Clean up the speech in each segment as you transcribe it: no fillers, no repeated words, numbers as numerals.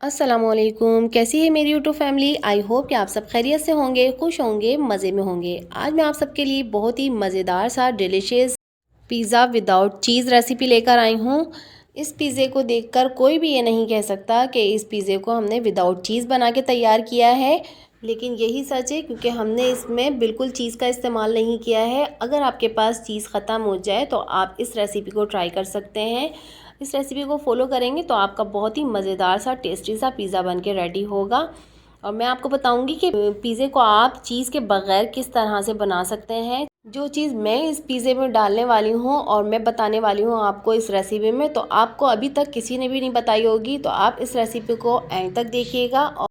अस्सलाम वालेकुम। कैसी है मेरी यूट्यूब फैमिली। आई होप कि आप सब खैरियत से होंगे, खुश होंगे, मज़े में होंगे। आज मैं आप सबके लिए बहुत ही मज़ेदार सा डिलीशियस पिज़्ज़ा विदाउट चीज़ रेसिपी लेकर आई हूँ। इस पिज़्ज़े को देखकर कोई भी ये नहीं कह सकता कि इस पिज़्ज़े को हमने विदाउट चीज़ बना के तैयार किया है, लेकिन यही सच है क्योंकि हमने इसमें बिल्कुल चीज़ का इस्तेमाल नहीं किया है। अगर आपके पास चीज़ ख़त्म हो जाए तो आप इस रेसिपी को ट्राई कर सकते हैं। इस रेसिपी को फॉलो करेंगे तो आपका बहुत ही मज़ेदार सा टेस्टी सा पिज़्ज़ा बन के रेडी होगा। और मैं आपको बताऊंगी कि पिज़्ज़े को आप चीज़ के बगैर किस तरह से बना सकते हैं। जो चीज़ मैं इस पिज़्ज़े में डालने वाली हूँ और मैं बताने वाली हूँ आपको इस रेसिपी में, तो आपको अभी तक किसी ने भी नहीं बताई होगी। तो आप इस रेसिपी को एंड तक देखिएगा और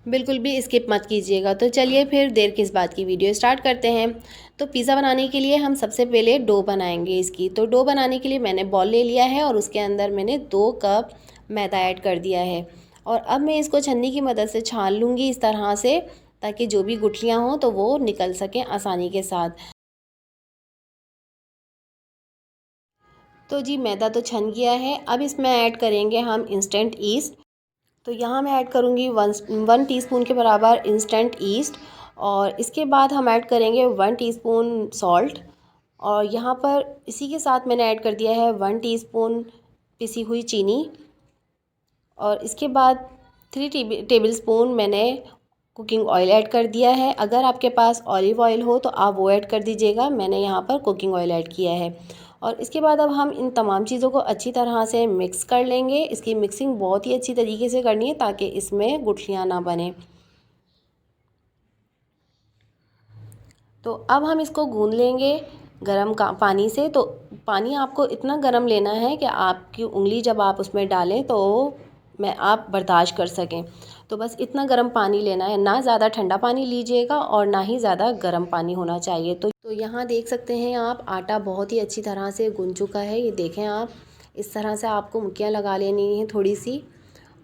बिल्कुल भी स्किप मत कीजिएगा। तो चलिए फिर देर किस बात की, वीडियो स्टार्ट करते हैं। तो पिज़्ज़ा बनाने के लिए हम सबसे पहले डो बनाएंगे इसकी। तो डो बनाने के लिए मैंने बॉल ले लिया है और उसके अंदर मैंने 2 कप मैदा ऐड कर दिया है। और अब मैं इसको छन्नी की मदद से छान लूँगी इस तरह से, ताकि जो भी गुठलियाँ हों तो वो निकल सकें आसानी के साथ। तो जी मैदा तो छन गया है। अब इसमें ऐड करेंगे हम इंस्टेंट ईस्ट। तो यहाँ मैं ऐड करूँगी वन टीस्पून के बराबर इंस्टेंट ईस्ट। और इसके बाद हम ऐड करेंगे 1 टीस्पून सॉल्ट। और यहाँ पर इसी के साथ मैंने ऐड कर दिया है 1 टीस्पून पिसी हुई चीनी। और इसके बाद 3 टेबल स्पून मैंने कुकिंग ऑयल ऐड कर दिया है। अगर आपके पास ऑलिव ऑयल हो तो आप वो ऐड कर दीजिएगा, मैंने यहाँ पर कुकिंग ऑयल ऐड किया है। और इसके बाद अब हम इन तमाम चीज़ों को अच्छी तरह से मिक्स कर लेंगे। इसकी मिक्सिंग बहुत ही अच्छी तरीके से करनी है ताकि इसमें गुठलियाँ ना बने। तो अब हम इसको गूंद लेंगे गरम का पानी से। तो पानी आपको इतना गरम लेना है कि आपकी उंगली जब आप उसमें डालें तो मैं आप बर्दाश्त कर सकें। तो बस इतना गर्म पानी लेना है, ना ज़्यादा ठंडा पानी लीजिएगा और ना ही ज़्यादा गर्म पानी होना चाहिए। तो यहाँ देख सकते हैं आप, आटा बहुत ही अच्छी तरह से गूंद चुका है। ये देखें आप, इस तरह से आपको मुक्कियाँ लगा लेनी है थोड़ी सी।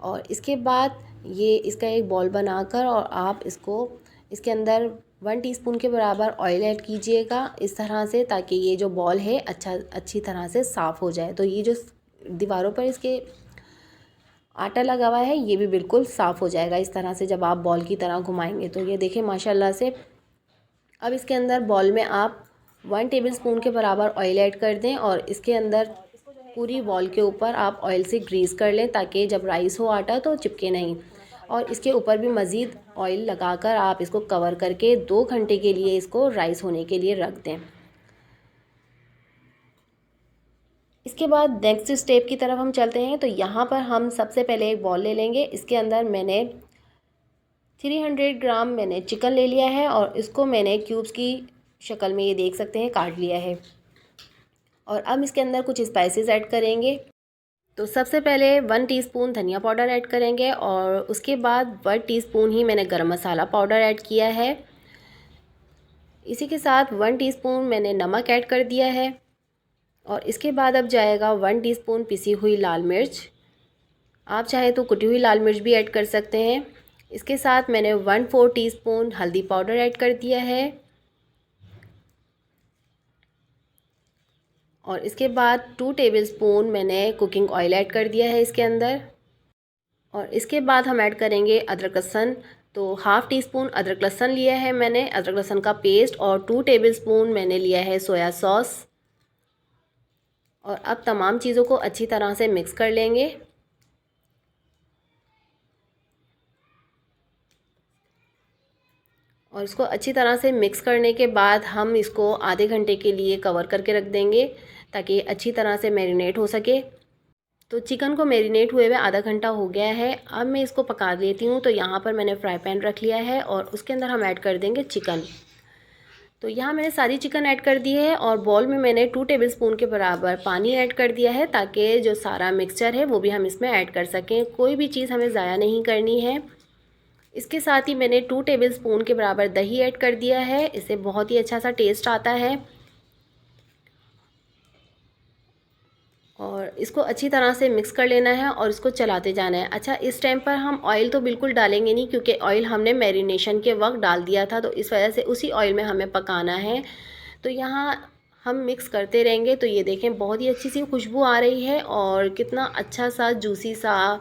और इसके बाद ये इसका एक बॉल बनाकर और आप इसको इसके अंदर 1 टीस्पून के बराबर ऑयल ऐड कीजिएगा इस तरह से, ताकि ये जो बॉल है अच्छी तरह से साफ़ हो जाए। तो ये जो दीवारों पर इसके आटा लगा हुआ है ये भी बिल्कुल साफ़ हो जाएगा इस तरह से जब आप बॉल की तरह घुमाएंगे। तो ये देखें माशाल्लाह से। अब इसके अंदर बॉल में आप 1 टेबल स्पून के बराबर ऑयल ऐड कर दें और इसके अंदर पूरी बॉल के ऊपर आप ऑयल से ग्रीस कर लें, ताकि जब राइस हो आटा तो चिपके नहीं। और इसके ऊपर भी मज़ीद ऑयल लगाकर आप इसको कवर करके 2 घंटे के लिए इसको राइस होने के लिए रख दें। इसके बाद नेक्स्ट स्टेप की तरफ हम चलते हैं। तो यहाँ पर हम सबसे पहले एक बॉल ले लेंगे। इसके अंदर मैंने 300 ग्राम मैंने चिकन ले लिया है और इसको मैंने क्यूब्स की शक्ल में, ये देख सकते हैं, काट लिया है। और अब इसके अंदर कुछ स्पाइसेस ऐड करेंगे। तो सबसे पहले 1 टीस्पून धनिया पाउडर ऐड करेंगे और उसके बाद 1 टीस्पून ही मैंने गरम मसाला पाउडर ऐड किया है। इसी के साथ 1 टीस्पून मैंने नमक ऐड कर दिया है। और इसके बाद अब जाएगा 1 टीस्पून पिसी हुई लाल मिर्च। आप चाहे तो कुटी हुई लाल मिर्च भी ऐड कर सकते हैं। इसके साथ मैंने 1/4 टीस्पून हल्दी पाउडर ऐड कर दिया है। और इसके बाद 2 टेबलस्पून मैंने कुकिंग ऑयल ऐड कर दिया है इसके अंदर। और इसके बाद हम ऐड करेंगे अदरक लहसुन। तो हाफ़ टी स्पून अदरक लहसुन लिया है मैंने, अदरक लहसुन का पेस्ट। और 2 टेबलस्पून मैंने लिया है सोया सॉस। और अब तमाम चीज़ों को अच्छी तरह से मिक्स कर लेंगे। और इसको अच्छी तरह से मिक्स करने के बाद हम इसको आधे घंटे के लिए कवर करके रख देंगे, ताकि अच्छी तरह से मैरिनेट हो सके। तो चिकन को मैरिनेट हुए हुए आधा घंटा हो गया है। अब मैं इसको पका लेती हूँ। तो यहाँ पर मैंने फ्राई पैन रख लिया है और उसके अंदर हम ऐड कर देंगे चिकन। तो यहाँ मैंने सारी चिकन ऐड कर दी है और बॉल में मैंने 2 टेबलस्पून के बराबर पानी ऐड कर दिया है, ताकि जो सारा मिक्सचर है वो भी हम इसमें ऐड कर सकें। कोई भी चीज़ हमें ज़ाया नहीं करनी है। इसके साथ ही मैंने 2 टेबलस्पून के बराबर दही ऐड कर दिया है, इससे बहुत ही अच्छा सा टेस्ट आता है। और इसको अच्छी तरह से मिक्स कर लेना है और इसको चलाते जाना है। अच्छा, इस टाइम पर हम ऑयल तो बिल्कुल डालेंगे नहीं, क्योंकि ऑयल हमने मैरिनेशन के वक्त डाल दिया था, तो इस वजह से उसी ऑयल में हमें पकाना है। तो यहाँ हम मिक्स करते रहेंगे। तो ये देखें बहुत ही अच्छी सी खुशबू आ रही है और कितना अच्छा सा जूसी सा